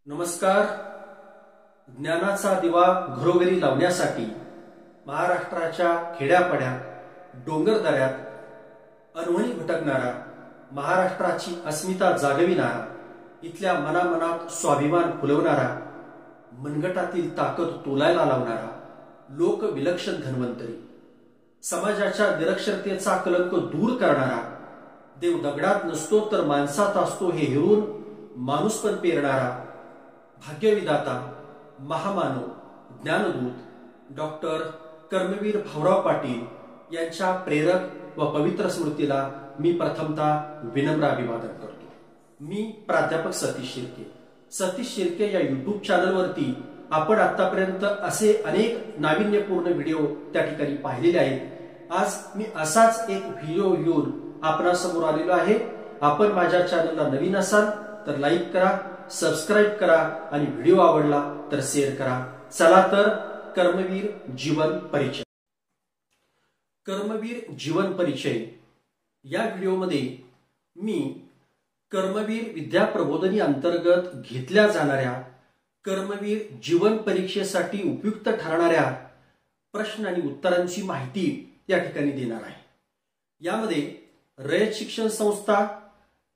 नमस्कार. ज्ञानाचा दिवा घरोघरी लावण्यासाठी महाराष्ट्राच्या खेड्यापाड्यात, डोंगरदऱ्यात अनवणी भटकणारा, महाराष्ट्राची अस्मिता जागविणारा, इथल्या मनामनात स्वाभिमान फुलवणारा, मनगटातील ताकद तोलायला लावणारा, लोकविलक्षण धन्वंतरी, समाजाच्या निरक्षरतेचा कलंक दूर करणारा, देव दगडात नसतो तर माणसात असतो हे हेरून माणूसपण पेरणारा, भाग्यविदाता, महामानव, ज्ञानदूत डॉक्टर कर्मवीर भाऊराव पाटील यांच्या प्रेरक व पवित्र स्मृतीला मी प्रथमतः विनम्र अभिवादन करतो. मी प्राध्यापक सतीश शिर्के. सतीश शिर्के या युट्यूब चॅनलवरती आपण आतापर्यंत असे अनेक नाविन्यपूर्ण व्हिडिओ त्या ठिकाणी पाहिलेले आहेत. आज मी असाच एक व्हिडिओ घेऊन आपणासमोर आलेलो आहे. आपण माझ्या चॅनलला नवीन असाल तर लाईक करा, सबस्क्राईब करा आणि व्हिडिओ आवडला तर शेअर करा. चला तर कर्मवीर जीवन परिचय. कर्मवीर जीवन परिचय या व्हिडिओमध्ये मी कर्मवीर विद्या प्रबोधिनी अंतर्गत घेतल्या जाणाऱ्या कर्मवीर जीवन परीक्षेसाठी उपयुक्त ठरणाऱ्या प्रश्न आणि उत्तरांची माहिती या ठिकाणी देणार आहे. यामध्ये रयत शिक्षण संस्था,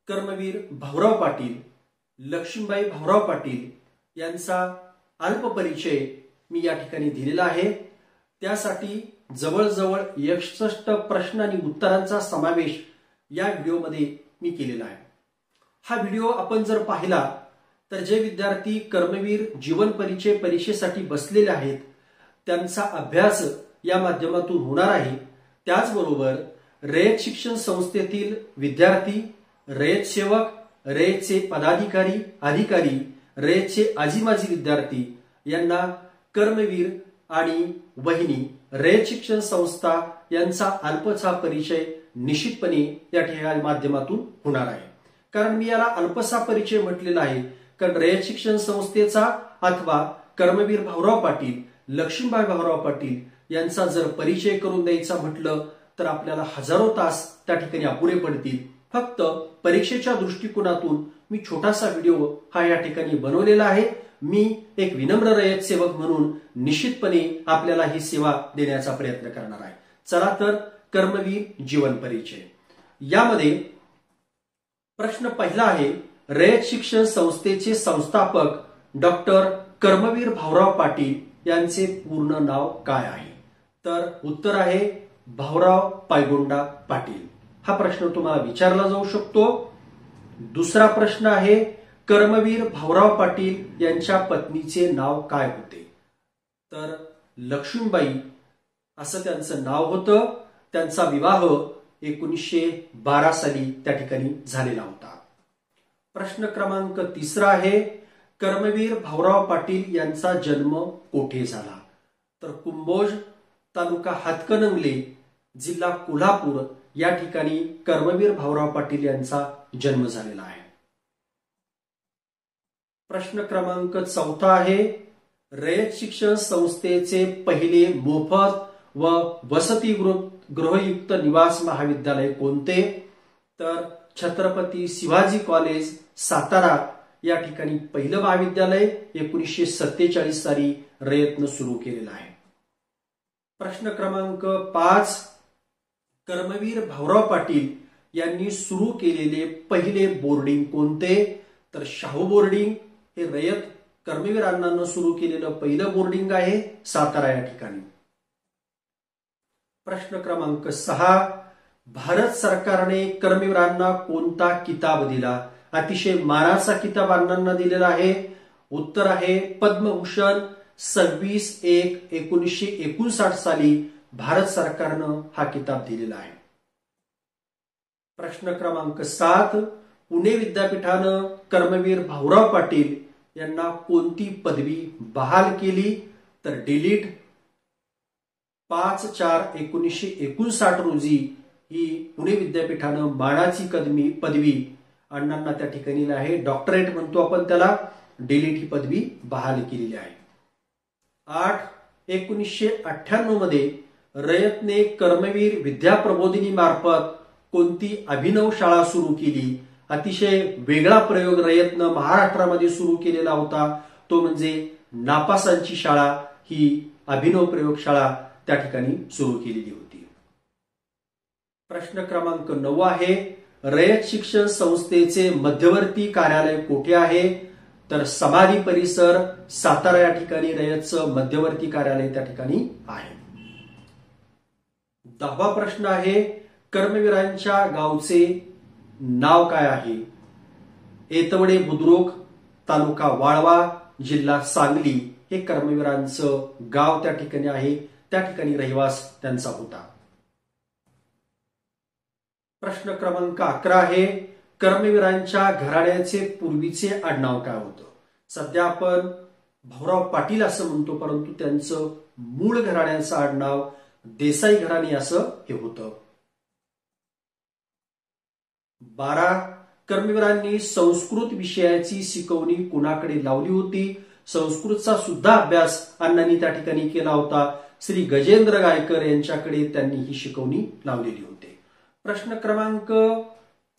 कर्मवीर भाऊराव पाटील, लक्ष्मीबाई भाऊराव पाटील यांचा अल्प परिचय मी या ठिकाणी दिलेला आहे. त्यासाठी जवळजवळ 61 प्रश्न आणि उत्तरांचा समावेश या व्हिडिओमध्ये मी केलेला आहे. हा व्हिडिओ आपण जर पाहिला तर जे विद्यार्थी कर्मवीर जीवन परिचय परीक्षेसाठी बसलेले आहेत त्यांचा अभ्यास या माध्यमातून होणार आहे. त्याचबरोबर रयत शिक्षण संस्थेतील विद्यार्थी, रयत सेवक, रयतचे पदाधिकारी, अधिकारी, रयतचे आजी माजी विद्यार्थी यांना कर्मवीर आणि वहिनी रयत शिक्षण संस्था यांचा अल्पसा परिचय निश्चितपणे या ठिकाणी माध्यमातून होणार आहे. कारण मी याला अल्पसा परिचय म्हटलेला आहे कारण रयत शिक्षण संस्थेचा अथवा कर्मवीर भाऊराव पाटील, लक्ष्मीबाई भाऊराव पाटील यांचा जर परिचय करून द्यायचा म्हटलं तर आपल्याला हजारो तास त्या ठिकाणी अपुरे पडतील. फक्त परीक्षेच्या दृष्टिकोनातून मी छोटासा व्हिडिओ हा या ठिकाणी बनवलेला आहे. मी एक विनम्र रयत सेवक म्हणून निश्चितपणे आपल्याला ही सेवा देण्याचा प्रयत्न करणार आहे. चला तर कर्मवीर जीवन परिचय. यामध्ये प्रश्न पहिला आहे, रयत शिक्षण संस्थेचे संस्थापक डॉक्टर कर्मवीर भाऊराव पाटील यांचे पूर्ण नाव काय आहे? तर उत्तर आहे भाऊराव पायगोंडा पाटील. हा प्रश्न तुम्हाला विचारला जाऊ शकतो. दुसरा प्रश्न आहे, कर्मवीर भाऊराव पाटील यांच्या पत्नीचे नाव काय होते? तर लक्ष्मीबाई असं त्यांचं नाव होतं. त्यांचा विवाह 1912 साली त्या ठिकाणी झालेला होता. प्रश्न क्रमांक तिसरा आहे, कर्मवीर भाऊराव पाटील यांचा जन्म कोठे झाला? तर कुंभोज, तालुका हातकणंगले, जिल्हा कोल्हापूर या ठिकाणी कर्मवीर भाऊराव पाटील यांचा जन्म झालेला आहे. प्रश्न क्रमांक चौथा आहे, रयत शिक्षण संस्थेचे पहिले मोफत व वसतिगृहयुक्त निवास महाविद्यालय कोणते? तर छत्रपती शिवाजी कॉलेज, सातारा या ठिकाणी पहिलं महाविद्यालय 1947 साली रयतनं सुरू केलेलं आहे. प्रश्न क्रमांक 5, कर्मवीर भाऊराव पाटील यांनी सुरू केलेले पहिले बोर्डिंग कोणते? तर शाहू बोर्डिंग हे रयत कर्मवीर अण्णांना सुरू केलेलं पहिलं बोर्डिंग आहे, सातारा या ठिकाणी. प्रश्न क्रमांक 6, भारत सरकारने कर्मवीरांना कोणता किताब दिला? अतिशय मानाचा किताब अण्णांना दिलेला आहे. उत्तर आहे पद्मभूषण. 26/1/1959 साली भारत सरकारनं हा किताब दिलेला आहे. प्रश्न क्रमांक 7, पुणे विद्यापीठानं कर्मवीर भाऊराव पाटील यांना कोणती पदवी बहाल केली? तर डिलीट. 5/4/1959 रोजी ही पुणे विद्यापीठानं मानाची पदवी अण्णांना त्या ठिकाणी आहे. डॉक्टरेट म्हणतो आपण त्याला. डिलीट ही पदवी बहाल केलेली आहे. 8/1998 मध्ये रयतने कर्मवीर विद्या प्रबोधिनी मार्फत कोणती अभिनव शाळा सुरू केली अतिशय वेगळा प्रयोग रयतनं महाराष्ट्रामध्ये सुरू केलेला होता, तो म्हणजे नापासांची शाळा, ही अभिनव प्रयोगशाळा त्या ठिकाणी सुरू केलेली होती. प्रश्न क्रमांक 9 आहे, रयत शिक्षण संस्थेचे मध्यवर्ती कार्यालय कुठे आहे? तर समाधी परिसर, सातारा या ठिकाणी रयतचं मध्यवर्ती कार्यालय त्या ठिकाणी आहे. 10वा प्रश्न आहे, कर्मवीरांच्या गावचे नाव काय आहे? येतवडे बुद्रुक, तालुका वाळवा, जिल्हा सांगली हे कर्मवीरांचं गाव त्या ठिकाणी आहे. त्या ठिकाणी रहिवास त्यांचा होता. प्रश्न क्रमांक 11 आहे, कर्मवीरांच्या घराण्याचे पूर्वीचे आडनाव काय होतं? सध्या आपण भाऊराव पाटील असं म्हणतो, परंतु त्यांचं मूळ घराण्याचं आडनाव देसाई घराणे असं हे होतं. 12, कर्मवीरांनी संस्कृत विषयाची शिकवणी कुणाकडे लावली होती? संस्कृतचा सुद्धा अभ्यास अण्णांनी त्या ठिकाणी केला होता. श्री गजेंद्र गायकर यांच्याकडे त्यांनी ही शिकवणी लावलेली होती. प्रश्न क्रमांक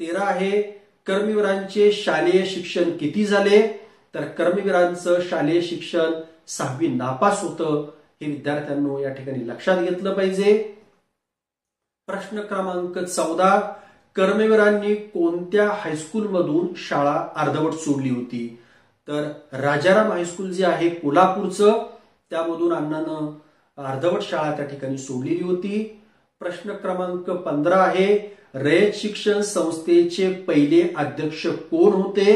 13 आहे, कर्मवीरांचे शालेय शिक्षण किती झाले? तर कर्मवीरांचं शालेय शिक्षण 6वी नापास होतं, हे विद्यार्थ्यांनो या ठिकाणी लक्षात घेतलं पाहिजे. प्रश्न क्रमांक 14, कर्मवीरांनी कोणत्या हायस्कूलमधून शाळा अर्धवट सोडली होती? तर राजाराम हायस्कूल जे आहे कोल्हापूरचं, त्यामधून अण्णानं अर्धवट शाळा त्या ठिकाणी सोडलेली होती. प्रश्न क्रमांक 15 आहे, रयत शिक्षण संस्थेचे पहिले अध्यक्ष कोण होते?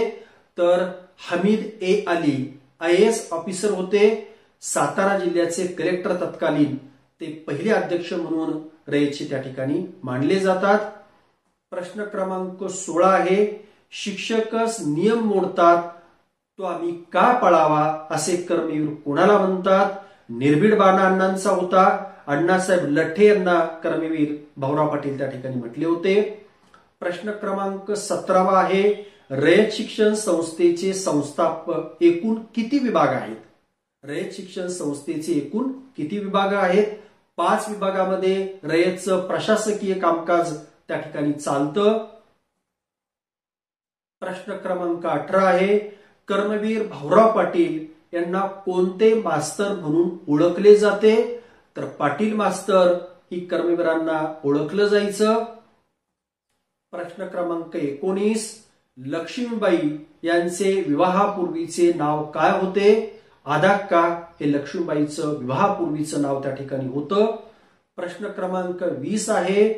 तर हमीद ए अली IAS ऑफिसर होते. सातारा जिल्ह्याचे कलेक्टर तत्कालीन ते पहिले अध्यक्ष म्हणून रयतचे त्या ठिकाणी मानले जातात. प्रश्न क्रमांक 16 आहे, शिक्षकच नियम मोडतात तो आम्ही का पाळावा असे कर्मवीर कोणाला म्हणतात? निर्भीड बाणा अण्णांचा होता. अण्णासाहेब लठ्ठे यांना कर्मवीर भाऊराव पाटील त्या ठिकाणी म्हटले होते. प्रश्न क्रमांक 17 आहे, रयत शिक्षण संस्थेचे संस्थापक एकूण किती विभाग आहेत? रयत शिक्षण संस्थेचे एकूण किती विभाग आहेत? 5 विभागामध्ये रयतचं प्रशासकीय कामकाज त्या ठिकाणी चालतं. प्रश्न क्रमांक 18 आहे, कर्मवीर भाऊराव पाटील यांना कोणते मास्तर म्हणून ओळखले जाते? तर पाटील मास्तर ही कर्मवीरांना ओळखलं जायचं. प्रश्न क्रमांक 19, लक्ष्मीबाई यांचे विवाहापूर्वीचे नाव काय होते? आदाक्का हे लक्ष्मीबाईचं विवाहापूर्वीचं नाव त्या ठिकाणी होतं. प्रश्न क्रमांक 20 आहे,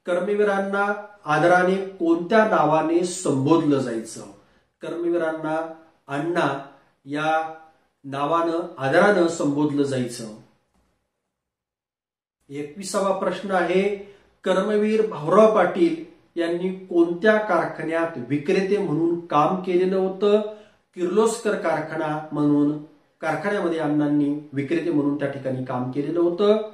कर्मवीरांना आदराने कोणत्या नावाने संबोधलं जायचं? कर्मवीरांना अण्णा या नावानं आदरानं संबोधलं जायचं. 21वा प्रश्न आहे, कर्मवीर भाऊराव पाटील यांनी कोणत्या कारखान्यात विक्रेते म्हणून काम केलेलं होतं? किर्लोस्कर कारखाना म्हणून कारखान्यामध्ये अण्णांनी विक्रेते म्हणून त्या ठिकाणी काम केलेलं होतं.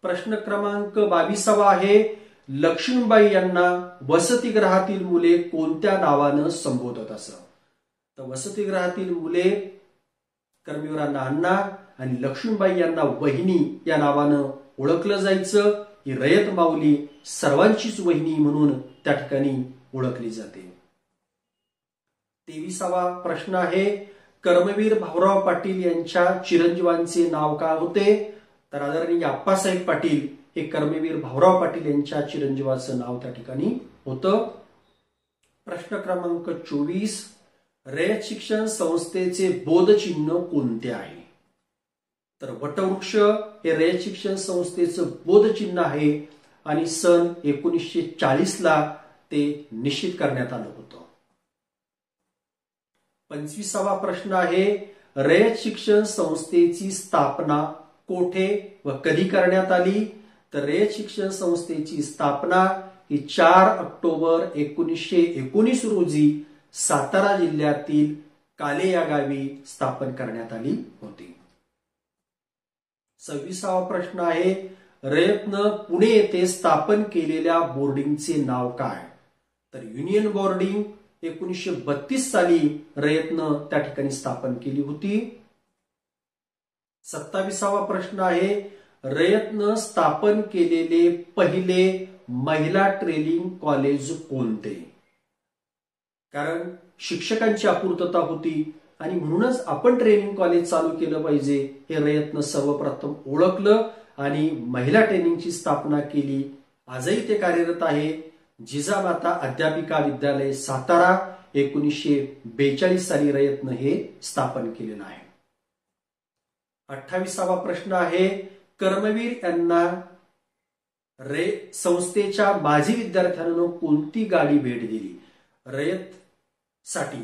प्रश्न क्रमांक 22 आहे, लक्ष्मीबाई यांना वसतिगृहातील मुले कोणत्या नावानं संबोधत असत? तर वसतिगृहातील मुले कर्मवीरांना अण्णा आणि लक्ष्मीबाई यांना वहिनी या नावानं ओळखलं जायचं. ही रयत माऊली सर्वांचीच वहिनी म्हणून त्या ठिकाणी ओळखली जाते. 23वा प्रश्न आहे, कर्मवीर भाऊराव पाटील यांच्या चिरंजीवांचे नाव काय होते? तर आदरणीय आप्पासाहेब पाटील हे कर्मवीर भाऊराव पाटील यांच्या चिरंजीवाचं नाव त्या ठिकाणी होतं. प्रश्न क्रमांक 24, रयत शिक्षण संस्थेचे बोधचिन्ह कोणते आहे? तर वटवृक्ष हे रयत शिक्षण संस्थेचं बोधचिन्ह आहे आणि सन 1940 ते निश्चित करण्यात आलं होतं. 25वा प्रश्न आहे, रयत शिक्षण संस्थेची स्थापना कोठे व कधी करण्यात आली? तर रयत शिक्षण संस्थेची स्थापना ही 4 ऑक्टोबर 1919 रोजी सातारा जिल्ह्यातील काले या गावी स्थापन करण्यात आली होती. 26वा प्रश्न आहे, रयतनं पुणे येथे स्थापन केलेल्या बोर्डिंगचे नाव काय? तर युनियन बोर्डिंग 1932 साली रयतनं त्या ठिकाणी स्थापन केली होती. 27वा प्रश्न आहे, रयतनं स्थापन केलेले पहिले महिला ट्रेनिंग कॉलेज कोणते? कारण शिक्षकांची अपूर्तता होती आणि म्हणूनच आपण ट्रेनिंग कॉलेज चालू केलं पाहिजे हे रयतनं सर्वप्रथम ओळखलं आणि महिला ट्रेनिंगची स्थापना केली. आजही ते कार्यरत आहे. जिजामाता अध्यापिका विद्यालय सातारा 1942 साली रयतनं हे स्थापन केलेलं आहे. 28वा प्रश्न आहे, कर्मवीर यांना संस्थेच्या माजी विद्यार्थ्यांना कोणती गाडी भेट दिली? रयत साठी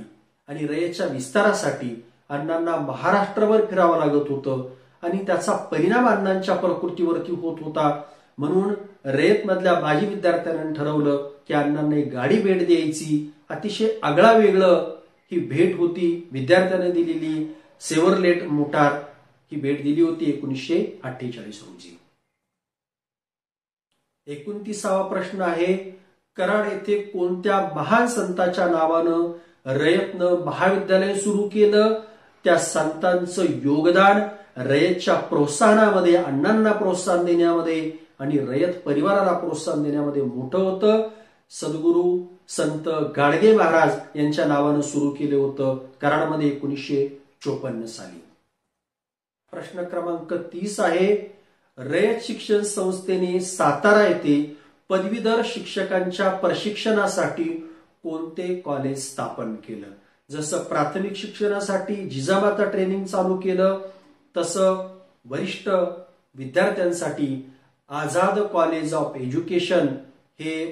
आणि रयतच्या विस्तारासाठी अण्णांना महाराष्ट्रभर फिरावं लागत होतं आणि त्याचा परिणाम अण्णांच्या प्रकृतीवरती होत होता. म्हणून रयत मधल्या माजी विद्यार्थ्यांनी ठरवलं की अण्णांना एक गाडी भेट द्यायची. अतिशय आगळा वेगळं ही भेट होती. विद्यार्थ्यांनी दिलेली सेव्हरलेट मोटार ही भेट दिली होती 1948 रोजी. 29वा प्रश्न आहे, कराड येथे कोणत्या महान संताच्या नावानं रयतनं महाविद्यालय सुरू केलं? त्या संतांचं योगदान रयतच्या प्रोत्साहनामध्ये, अण्णांना प्रोत्साहन देण्यामध्ये आणि रयत परिवाराला प्रोत्साहन देण्यामध्ये मोठं होतं. सद्गुरू संत गाडगे महाराज यांच्या नावानं सुरू केलं होतं कराडमध्ये 1954 साली. प्रश्न क्रमांक 30 आहे, रयत शिक्षण संस्थेने सातारा येथे पदवीधर शिक्षकांच्या प्रशिक्षणासाठी कोणते कॉलेज स्थापन केलं? जसं प्राथमिक शिक्षणासाठी जिजामाता ट्रेनिंग चालू केलं, तसं वरिष्ठ विद्यार्थ्यांसाठी आझाद कॉलेज ऑफ एज्युकेशन हे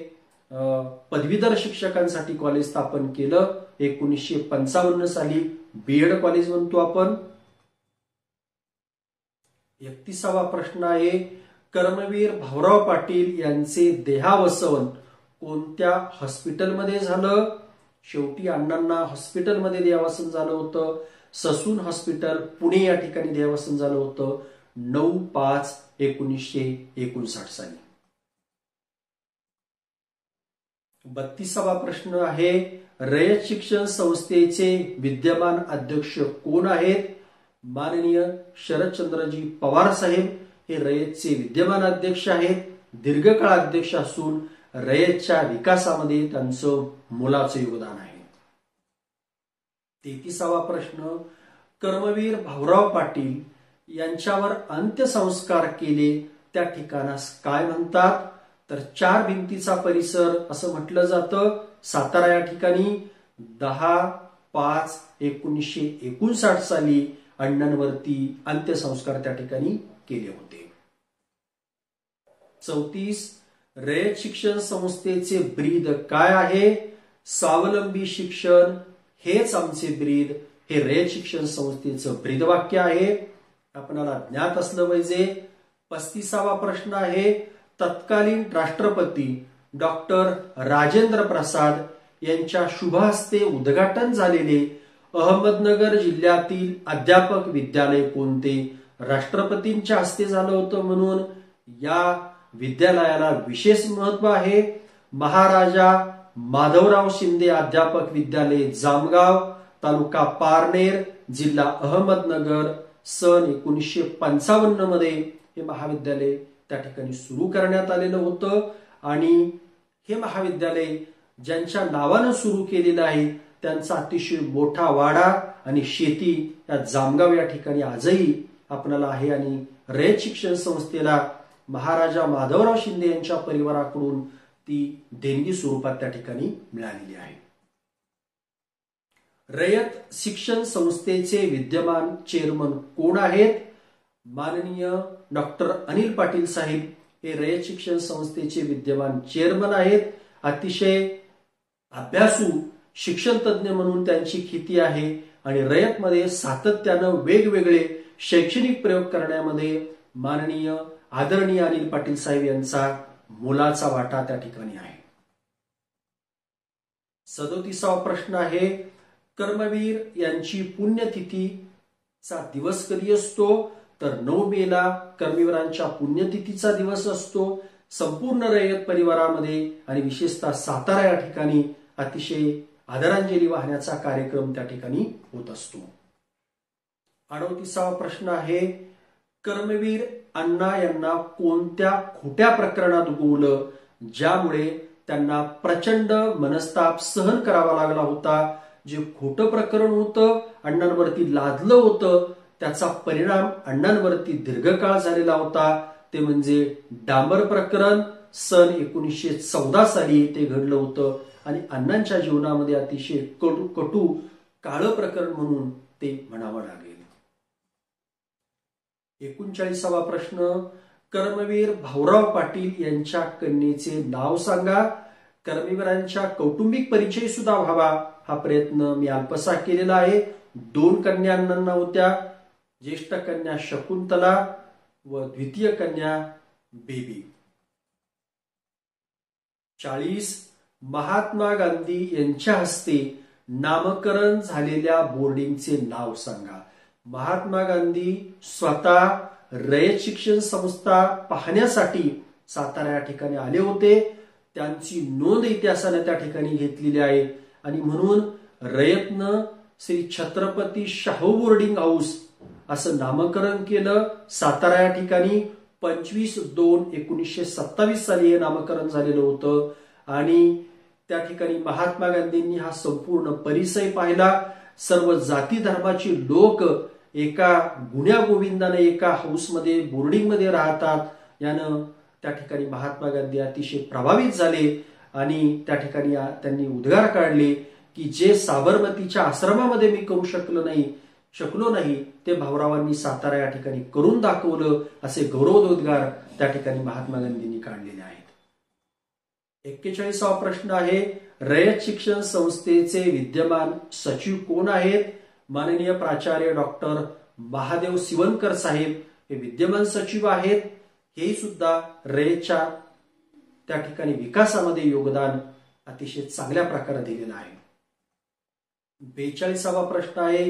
पदवीधर शिक्षकांसाठी कॉलेज स्थापन केलं 1955 साली. बीएड कॉलेज म्हणतो आपण. 31वा प्रश्न आहे, कर्मवीर भाऊराव पाटील यांचे देहावसन कोणत्या हॉस्पिटलमध्ये झालं? शेवटी अण्णांना हॉस्पिटलमध्ये देहावसन झालं होतं. ससून हॉस्पिटल पुणे या ठिकाणी देहावसन झालं होतं 9/5/1959 साली. 32वा प्रश्न आहे, रयत शिक्षण संस्थेचे विद्यमान अध्यक्ष कोण आहेत? माननीय शरदचंद्रजी पवार साहेब हे रयतचे विद्यमान अध्यक्ष आहेत. दीर्घकाळ अध्यक्ष असून रयतच्या विकासामध्ये त्यांचं मोलाचं योगदान आहे. 33वा प्रश्न, कर्मवीर भाऊराव पाटील यांच्यावर अंत्यसंस्कार केले त्या ठिकाणास काय म्हणतात? तर 4 भिंतीचा परिसर असं म्हटलं जातं. सातारा या ठिकाणी 10/5/1959 साली अण्णांवरती अंत्यसंस्कार त्या ठिकाणी केले होते. 34, रयत शिक्षण संस्थेचे ब्रीद काय आहे? स्वावलंबी शिक्षण हेच आमचे ब्रीद हे रयत शिक्षण संस्थेचं ब्रीद वाक्य आहे. आपल्याला ज्ञात असलं पाहिजे. 35वा प्रश्न आहे, तत्कालीन राष्ट्रपती डॉक्टर राजेंद्र प्रसाद यांच्या शुभहस्ते उद्घाटन झालेले अहमदनगर जिल्ह्यातील अध्यापक विद्यालय कोणते? राष्ट्रपतींच्या हस्ते झालं होतं म्हणून या विद्यालयाला विशेष महत्व आहे. महाराजा माधवराव शिंदे अध्यापक विद्यालय जामगाव, तालुका पारनेर, जिल्हा अहमदनगर. सन 1955 मध्ये हे महाविद्यालय त्या ठिकाणी सुरू करण्यात आलेलं होतं आणि हे महाविद्यालय ज्यांच्या नावानं सुरू केलेलं आहे त्यांचा अतिशय मोठा वाडा आणि शेती या जामगाव या ठिकाणी आजही आपल्याला आहे आणि रयत शिक्षण संस्थेला महाराजा माधवराव शिंदे यांच्या परिवाराकडून ती देणगी स्वरूपात त्या ठिकाणी मिळालेली आहे. रयत शिक्षण संस्थेचे विद्यमान चेअरमन कोण आहेत? माननीय डॉक्टर अनिल पाटील साहेब हे रयत शिक्षण संस्थेचे विद्यमान चेअरमन आहेत. अतिशय अभ्यासू शिक्षण तज्ज्ञ म्हणून त्यांची ख्याती आहे आणि रयतमध्ये सातत्यानं वेगवेगळे शैक्षणिक प्रयोग करण्यामध्ये माननीय आदरणीय अनिल पाटील साहेब यांचा मोलाचा वाटा त्या ठिकाणी आहे. 37वा प्रश्न आहे, कर्मवीर यांची पुण्यतिथीचा दिवस कधी असतो? तर 9 मेला कर्मवीरांच्या पुण्यतिथीचा दिवस असतो. संपूर्ण रयत परिवारामध्ये आणि विशेषतः सातारा या ठिकाणी अतिशय आदरांजली वाहण्याचा कार्यक्रम त्या ठिकाणी होत असतो. 38वा प्रश्न आहे, कर्मवीर अण्णा यांना कोणत्या खोट्या प्रकरणात गोवलं ज्यामुळे त्यांना प्रचंड मनस्ताप सहन करावा लागला होता. जे खोटं प्रकरण होतं, अण्णांवरती लादलं होतं, त्याचा परिणाम अण्णांवरती दीर्घकाळ झालेला होता. ते म्हणजे डांबर प्रकरण. सन 1914 साली ते घडलं होतं आणि अण्णांच्या जीवनामध्ये अतिशय कटू काळं प्रकरण म्हणून ते म्हणावं लागेल. 39वा प्रश्न, कर्मवीर भाऊराव पाटील यांच्या कन्येचे नाव सांगा. कर्मवीरांच्या कौटुंबिक परिचय सुद्धा व्हावा हा प्रयत्न मी अल्पसा केलेला आहे. 2 कन्या अण्णांना होत्या. ज्येष्ठ कन्या शकुंतला व द्वितीय कन्या बेबी. 40 महात्मा गांधी यांच्या हस्ते नामकरण झालेल्या बोर्डिंगचे नाव सांगा. महात्मा गांधी स्वतः रयत शिक्षण संस्था पाहण्यासाठी सातारा या ठिकाणी आले होते. त्यांची नोंद इतिहासाने त्या ठिकाणी घेतलेली आहे आणि म्हणून रयतनं श्री छत्रपती शाहू बोर्डिंग हाऊस असं नामकरण केलं. सातारा या ठिकाणी 25/2/1927 साली हे नामकरण झालेलं होतं आणि त्या ठिकाणी महात्मा गांधींनी हा संपूर्ण परिसर पाहिला. सर्व जाती धर्माचे लोक एका गुण्या गोविंदाने एका हाऊसमध्ये बोर्डिंगमध्ये राहतात. यानं त्या ठिकाणी महात्मा गांधी अतिशय प्रभावित झाले आणि त्या ठिकाणी त्यांनी उद्गार काढले की जे साबरमतीच्या आश्रमामध्ये मी करू शकलो नाही ते भाऊरावांनी सातारा या ठिकाणी करून दाखवलं. असे गौरवोद्गार त्या ठिकाणी महात्मा गांधींनी काढलेले आहेत. 41वा प्रश्न आहे, रयत शिक्षण संस्थेचे विद्यमान सचिव कोण आहेत? माननीय प्राचार्य डॉक्टर महादेव सिवनकर साहेब हे विद्यमान सचिव आहेत. हे सुद्धा रयतच्या त्या ठिकाणी विकासामध्ये योगदान अतिशय चांगल्या प्रकारे दिलेलं आहे. 42वा प्रश्न आहे,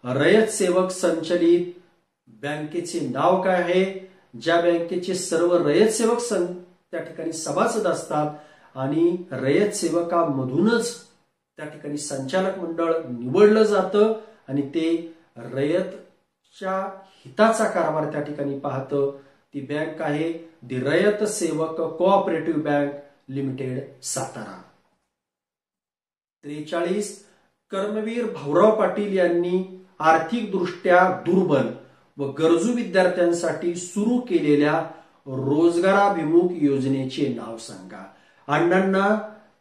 रयत सेवक संचलित बँकेचे नाव काय आहे? ज्या बँकेचे सर्व रयत सेवक त्या ठिकाणी सभासद असतात आणि रयत सेवकामधूनच त्या ठिकाणी संचालक मंडळ निवडलं जातं आणि ते रयतच्या हिताचा कारभार त्या ठिकाणी पाहतं. ती बँक आहे the Rayat Sevak Cooperative Bank Limited Satara. 43 Karmaveer Bhaurao Patil यांनी आर्थिकदृष्ट्या दुर्बल व गरजू विद्यार्थ्यांसाठी सुरू केलेल्या रोजगाराभिमुख योजनेचे नाव सांगा. अण्णांना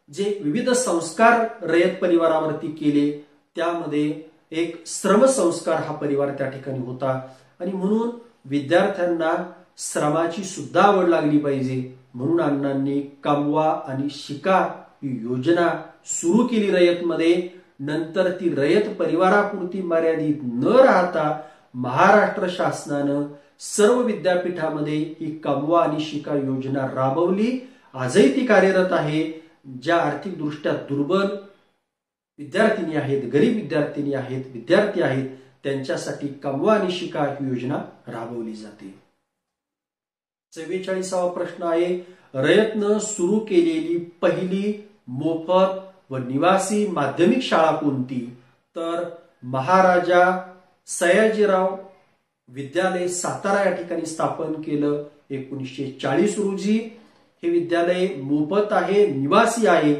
जे विविध संस्कार रयत परिवारावरती केले त्यामध्ये एक श्रमसंस्कार हा परिवार त्या ठिकाणी होता आणि म्हणून विद्यार्थ्यांना श्रमाची सुद्धा आवड लागली पाहिजे म्हणून अण्णांनी कमवा आणि शिका ही योजना सुरू केली रयतमध्ये. नंतर ती रयत परिवारापुरती मर्यादित न राहता महाराष्ट्र शासनानं सर्व विद्यापीठामध्ये ही कमवा आणि शिका योजना राबवली. आजही ती कार्यरत आहे. ज्या आर्थिकदृष्ट्या दुर्बल विद्यार्थिनी आहेत, गरीब विद्यार्थिनी आहेत, विद्यार्थी आहेत त्यांच्यासाठी कमवा आणि शिका ही योजना राबवली जाते. 44वा प्रश्न आहे, रयतनं सुरू केलेली पहिली मोफत व निवासी माध्यमिक शाळा कोणती? तर महाराजा सयाजीराव विद्यालय सातारा या ठिकाणी स्थापन केलं 1940 रोजी. हे विद्यालय मोफत आहे, निवासी आहे.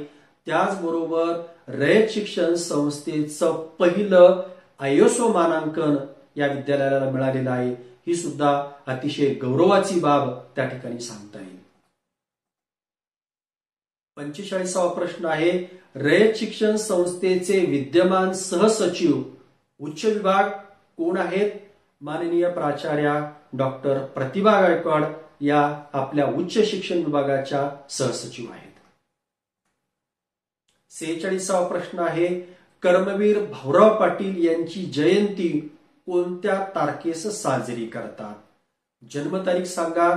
त्याचबरोबर रयत शिक्षण संस्थेचं पहिलं ISO मानांकन या विद्यालयाला मिळालेलं आहे. ही सुद्धा अतिशय गौरवाची बाब त्या ठिकाणी सांगता येईल. 45वा प्रश्न आहे, रयत शिक्षण संस्थेचे विद्यमान सहसचिव उच्च विभाग कोण आहेत? माननीय प्राचार्या डॉक्टर प्रतिभा गायकवाड या आपल्या उच्च शिक्षण विभागाच्या सहसचिव आहेत. 46वा प्रश्न आहे, कर्मवीर भाऊराव पाटील यांची जयंती कोणत्या तारखेस साजरी करतात? जन्मतारीख सांगा.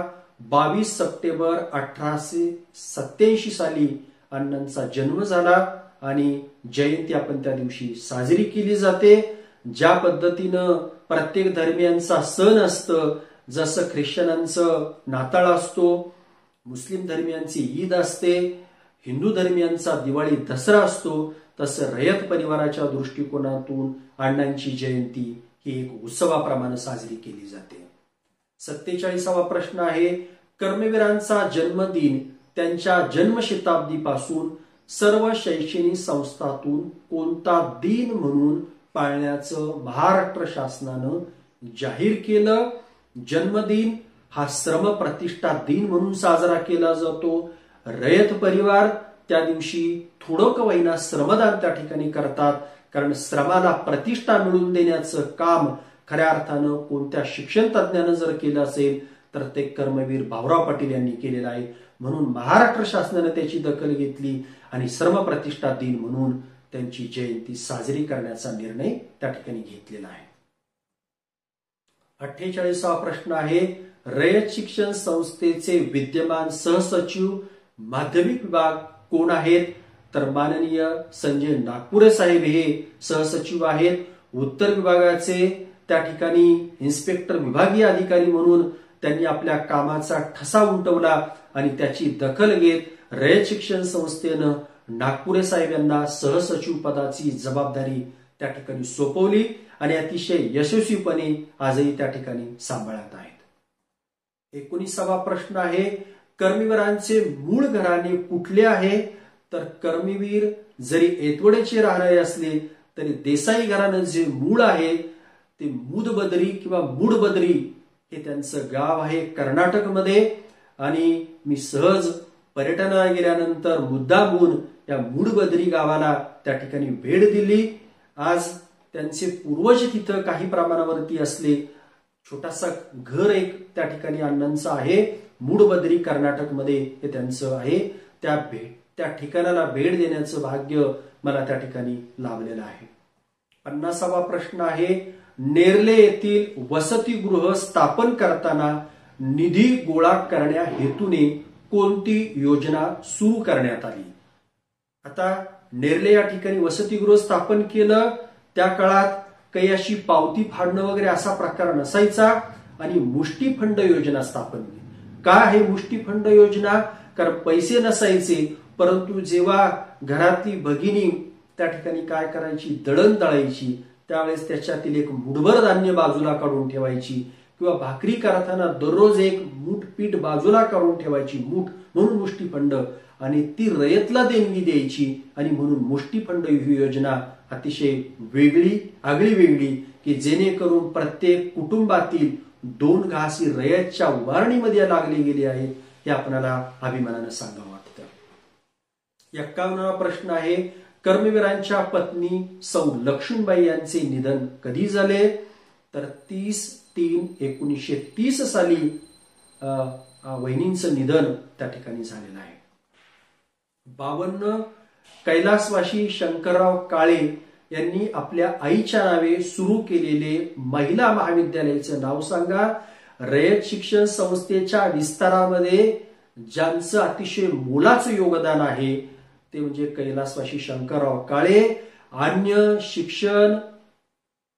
22 सप्टेंबर 1887 साली अण्णांचा जन्म झाला आणि जयंती आपण त्या दिवशी साजरी केली जाते. ज्या पद्धतीनं प्रत्येक धर्मियांचा सण असतं, जसं ख्रिश्चनांचं नाताळ असतो, मुस्लिम धर्मियांची ईद असते, हिंदू धर्मियांचा दिवाळी दसरा असतो, तसं रयत परिवाराच्या दृष्टिकोनातून अण्णांची जयंती ही एक उत्सवाप्रमाणे साजरी केली जाते. 47वा प्रश्न आहे, कर्मवीरांचा जन्मदिन त्यांच्या जन्मशताब्दीपासून सर्व शैक्षणिक संस्थातून कोणता दिन म्हणून पाळण्याचं महाराष्ट्र शासनानं जाहीर केलं. जन्मदिन हा श्रम प्रतिष्ठा दिन म्हणून साजरा केला जातो. रयत परिवार त्या दिवशी थोडं का होईना श्रमदान त्या ठिकाणी करतात, कारण श्रमाला प्रतिष्ठा मिळवून देण्याचं काम खऱ्या अर्थानं कोणत्या शिक्षण तज्ञानं जर केलं असेल तर ते कर्मवीर भाऊराव पाटील यांनी केलेलं आहे. म्हणून महाराष्ट्र शासनानं त्याची दखल घेतली आणि श्रम प्रतिष्ठा दिन म्हणून त्यांची जयंती साजरी करण्याचा निर्णय त्या ठिकाणी घेतलेला आहे. 48वा प्रश्न आहे, रयत शिक्षण संस्थेचे विद्यमान सहसचिव माध्यमिक विभाग कोण आहेत? तर माननीय संजय नागपुरे साहेब हे सहसचिव आहेत. उत्तर विभागाचे त्या ठिकाणी इन्स्पेक्टर विभागीय अधिकारी म्हणून त्यांनी आपल्या कामाचा ठसा उमटवला आणि त्याची दखल घेत रयत शिक्षण संस्थेनं नागपुरे साहेब यांना सहसचिव पदाची जबाबदारी त्या ठिकाणी सोपवली आणि अतिशय यशस्वीपणे आजही त्या ठिकाणी सांभाळत आहेत. 19वा प्रश्न आहे, कर्मवीरांचे मूळ घराणे कुठले आहे? तर कर्मवीर जरी एतवडेचे राहणारे असले तरी देसाई घराणं जे मूळ आहे ते मुदबदरी किंवा मूडबदरी हे त्यांचं गाव आहे कर्नाटकमध्ये. आणि मी सहज पर्यटनाला गेल्यानंतर मुद्दामून या मूडबदरी गावाला त्या ठिकाणी भेट दिली. आज त्यांचे पूर्वज तिथं काही प्रमाणावरती असले. छोटासा घर एक त्या ठिकाणी अण्णांचं आहे. मूडबदरी कर्नाटकमध्ये हे त्यांचं आहे. त्या ठिकाणाला भेट देण्याचं भाग्य मला त्या ठिकाणी लाभलेलं आहे. 50वा प्रश्न आहे, नेरले येथील वसतिगृह स्थापन करताना निधी गोळा करण्या हेतूने कोणती योजना सुरू करण्यात आली? आता नेरले या ठिकाणी वसतिगृह स्थापन केलं, त्या काळात काही अशी पावती फाडणं वगैरे असा प्रकार नसायचा आणि मुष्टीफंड योजना स्थापन केली. काय आहे मुष्टीफंड योजना? कारण पैसे नसायचे, परंतु जेव्हा घरातली भगिनी त्या ठिकाणी काय करायची, दळण दळायची, त्यावेळेस त्याच्यातील एक मुठभर धान्य बाजूला काढून ठेवायची किंवा भाकरी करताना दररोज एक मूठ पीठ बाजूला काढून ठेवायची, मूठ म्हणून मुष्टीफंड, आणि ती रयतला देणगी द्यायची. आणि म्हणून मुष्टीफंड ही योजना अतिशय वेगळी आगळी वेगळी की जेणेकरून प्रत्येक कुटुंबातील 2 घास ही रयतच्या उभारणीमध्ये लागले गेले आहेत, हे आपल्याला अभिमानानं सांगावं वाटतं. 51वा प्रश्न आहे, कर्मवीरांच्या पत्नी सौ लक्ष्मीबाई यांचे निधन कधी झाले? तर 30/3/1930 साली वहिनींचं निधन त्या ठिकाणी झालेलं आहे. 52 कैलासवासी शंकरराव काळे यांनी आपल्या आईच्या नावे सुरू केलेले महिला महाविद्यालयाचं नाव सांगा. रयत शिक्षण संस्थेच्या विस्तारामध्ये ज्यांचं अतिशय मोलाचं योगदान आहे ते म्हणजे कैलासवासी शंकरराव काळे. अन्य शिक्षण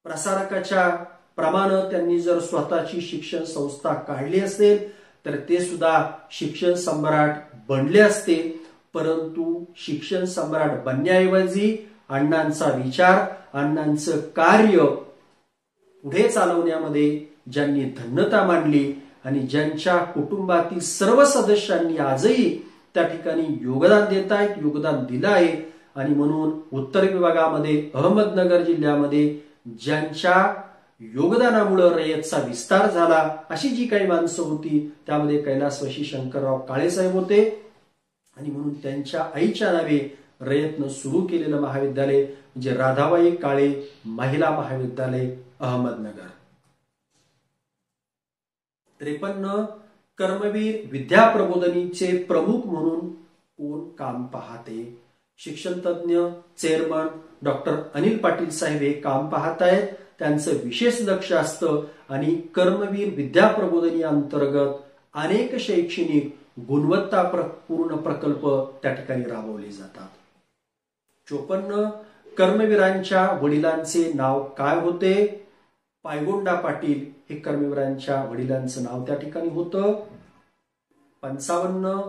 प्रसारकाच्या प्रमाणे त्यांनी जर स्वतःची शिक्षण संस्था काढली असेल तर ते सुद्धा शिक्षण सम्राट बनले असते. परंतु शिक्षण सम्राट बनण्याऐवजी अण्णांचा विचार, अण्णांचं कार्य पुढे चालवण्यामध्ये ज्यांनी धन्यता मांडली आणि ज्यांच्या कुटुंबातील सर्व सदस्यांनी आजही त्या ठिकाणी योगदान देत आहेत, योगदान दिलं आहे. आणि म्हणून उत्तर विभागामध्ये अहमदनगर जिल्ह्यामध्ये ज्यांच्या योगदानामुळे रयतचा विस्तार झाला अशी जी काही माणसं होती त्यामध्ये कैलासवासी शंकरराव काळे साहेब होते. आणि म्हणून त्यांच्या आईच्या नावे रयतनं सुरू केलेलं महाविद्यालय म्हणजे राधाबाई काळे महिला महाविद्यालय अहमदनगर. 53 कर्मवीर विद्या प्रबोधिनीचे प्रमुख म्हणून कोण काम पाहते? शिक्षण तज्ञ चेअरमन डॉक्टर अनिल पाटील साहेब हे काम पाहत आहेत. त्यांचं विशेष लक्ष असतं आणि कर्मवीर विद्या प्रबोधिनी अंतर्गत अनेक शैक्षणिक गुणवत्तापूर्ण प्रकल्प त्या ठिकाणी राबवले जातात. 54 कर्मवीरांच्या वडिलांचे नाव काय होते? पायगोंडा पाटील हे कर्मवीरांच्या वडिलांचं नाव त्या ठिकाणी होतं. 55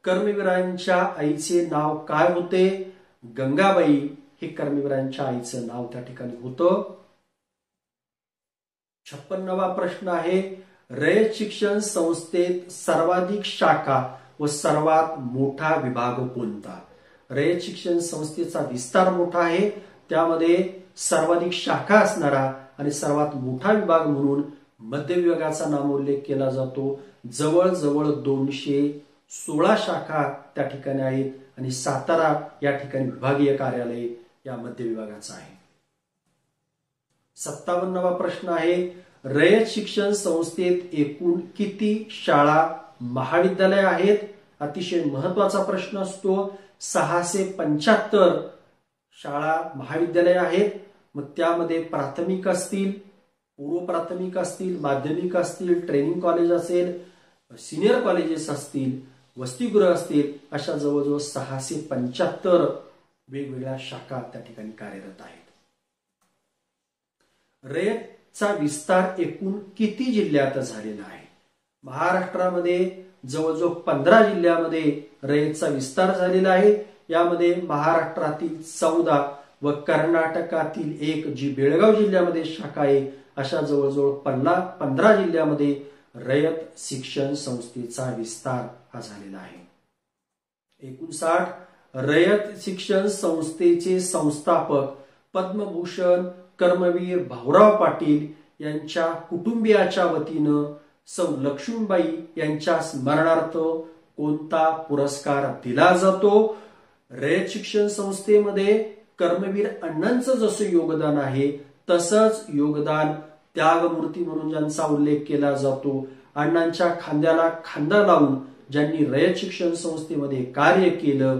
कर्मवीरांच्या आईचे नाव काय होते? गंगाबाई हे कर्मवीरांच्या आईचं नाव त्या ठिकाणी होतं. 56वा प्रश्न आहे, रयत शिक्षण संस्थेत सर्वाधिक शाखा व सर्वात मोठा विभाग कोणता? रयत शिक्षण संस्थेचा विस्तार मोठा आहे, त्यामध्ये सर्वाधिक शाखा असणारा आणि सर्वात मोठा विभाग म्हणून मध्य विभागाचा नामोल्लेख केला जातो. जवळजवळ 216 शाखा त्या ठिकाणी आहेत आणि सातारा या ठिकाणी विभागीय कार्यालय या मध्य विभागाचं आहे. 57वा प्रश्न आहे, रयत शिक्षण संस्थेत एकूण किती शाळा महाविद्यालय आहेत? अतिशय महत्वाचा प्रश्न असतो. 675 शाळा महाविद्यालय आहेत. मग त्यामध्ये प्राथमिक असतील, पूर्व प्राथमिक असतील, माध्यमिक असतील, ट्रेनिंग कॉलेज असेल, सिनियर कॉलेजेस असतील, वसतिगृह असतील, अशा जवळजवळ 675 वेगवेगळ्या शाखा त्या ठिकाणी कार्यरत आहेत. रयतचा विस्तार एकूण किती जिल्ह्यात झालेला आहे? महाराष्ट्रामध्ये जवळजवळ 15 जिल्ह्यामध्ये रयतचा विस्तार झालेला आहे. यामध्ये महाराष्ट्रातील 14 व कर्नाटकातील 1 जी बेळगाव जिल्ह्यामध्ये शाखा आहे, अशा जवळजवळ 15 जिल्ह्यामध्ये रयत शिक्षण संस्थेचा विस्तार हा झालेला आहे. 59 रयत शिक्षण संस्थेचे संस्थापक पद्मभूषण कर्मवीर भाऊराव पाटील यांच्या कुटुंबियाच्या वतीनं सौ लक्ष्मीबाई यांच्या स्मरणार्थ कोणता पुरस्कार दिला जातो? रयत शिक्षण संस्थेमध्ये कर्मवीर अण्णांचं जसं योगदान आहे तसंच योगदान त्यागमूर्ती म्हणून ज्यांचा उल्लेख केला जातो, अण्णांच्या खांद्याला खांदा लावून ज्यांनी रयत शिक्षण संस्थेमध्ये कार्य केलं,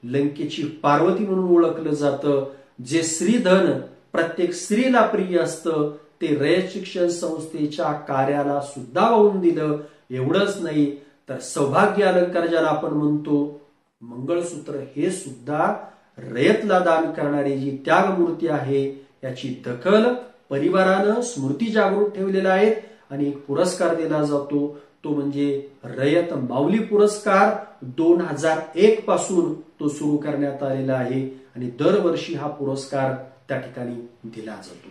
लंकेची पार्वती म्हणून ओळखलं जातं, जे श्रीधन प्रत्येक स्त्रीला प्रिय असतं, ते रयत शिक्षण संस्थेच्या कार्याला सुद्धा वाहून दिलं. एवढंच नाही तर सौभाग्य अलंकार ज्याला आपण म्हणतो, मंगळसूत्र, हे सुद्धा रयतला दान करणारी जी त्यागमूर्ती आहे याची दखल परिवारानं स्मृती जागृत ठेवलेला आहे आणि एक पुरस्कार दिला जातो, तो म्हणजे रयत माऊली पुरस्कार. 2001 पासून तो सुरू करण्यात आलेला आहे आणि दरवर्षी हा पुरस्कार त्या ठिकाणी दिला जातो.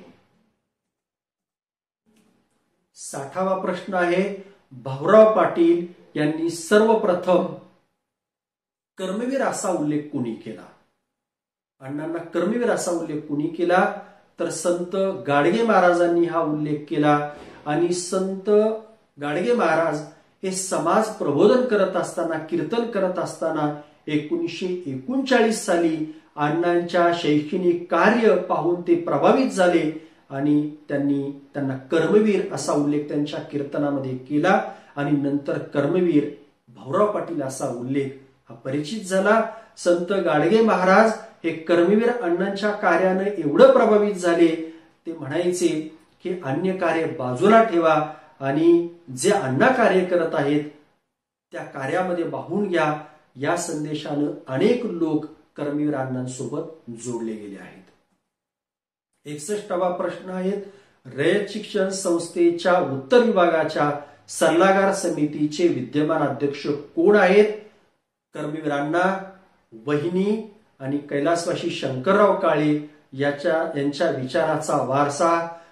60वा प्रश्न आहे, भाऊराव पाटील यांनी सर्वप्रथम कर्मवीर असा उल्लेख कोणी केला? अण्णांना कर्मवीर असा उल्लेख कोणी केला? तर संत गाडगे महाराजांनी हा उल्लेख केला. आणि संत गाडगे महाराज हे समाज प्रबोधन करत असताना, कीर्तन करत असताना 1939 साली अण्णांच्या शैक्षणिक कार्य पाहून ते प्रभावित झाले आणि त्यांना कर्मवीर असा उल्लेख त्यांच्या कीर्तनामध्ये केला आणि नंतर कर्मवीर भाऊराव पाटील असा उल्लेख हा परिचित झाला. संत गाडगे महाराज हे कर्मवीर अण्णांच्या कार्याने एवढं प्रभावित झाले, ते म्हणायचे की अन्य कार्य बाजूला ठेवा आणि जे अण्णा कार्य करत आहेत त्या कार्यामध्ये वाहून घ्या. या संदेशानं अनेक लोक कर्मवीर अण्णांसोबत जोडले गेले आहेत. 61वा प्रश्न आहे, रयत शिक्षण संस्थेच्या उत्तर विभागाच्या सल्लागार समितीचे विद्यमान अध्यक्ष कोण आहेत? कर्मवीर अण्णा, वहिनी आणि कैलासवासी शंकरराव काळे यांच्या विचाराचा वारसा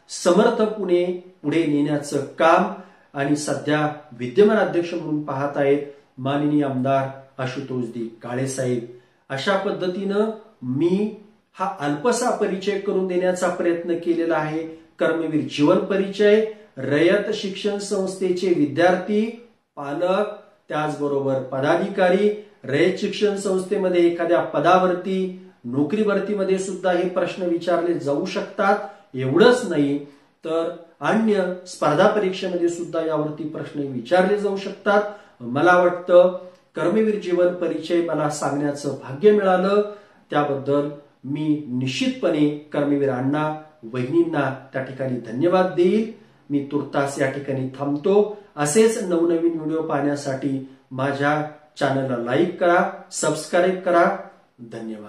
समर्थपणे पुढे नेण्याचं काम आणि सध्या विद्यमान अध्यक्ष म्हणून पाहत आहेत माननीय आमदार आशुतोष दी काळे साहेब. अशा पद्धतीनं मी हा अल्पसा परिचय करून देण्याचा प्रयत्न केलेला आहे. कर्मवीर जीवन परिचय, रयत शिक्षण संस्थेचे विद्यार्थी, पालक, त्याचबरोबर पदाधिकारी, रयत शिक्षण संस्थेमध्ये एखाद्या पदावरती, नोकरी भरतीमध्ये सुद्धा हे प्रश्न विचारले जाऊ शकतात. एवढंच नाही तर अन्य स्पर्धा परीक्षेमध्ये सुद्धा यावरती प्रश्न विचारले जाऊ शकतात. मला वाटतं कर्मवीर जीवन परिचय मला सांगण्याचं भाग्य मिळालं, त्याबद्दल मी निश्चितपणे कर्मवीर अण्णा, वहिनींना त्या ठिकाणी धन्यवाद देईल. मी तुर्तास या ठिकाणी थांबतो. असेच नवनवीन व्हिडिओ पाहण्यासाठी माझ्या चॅनलला लाईक करा, सबस्क्राईब करा. धन्यवाद.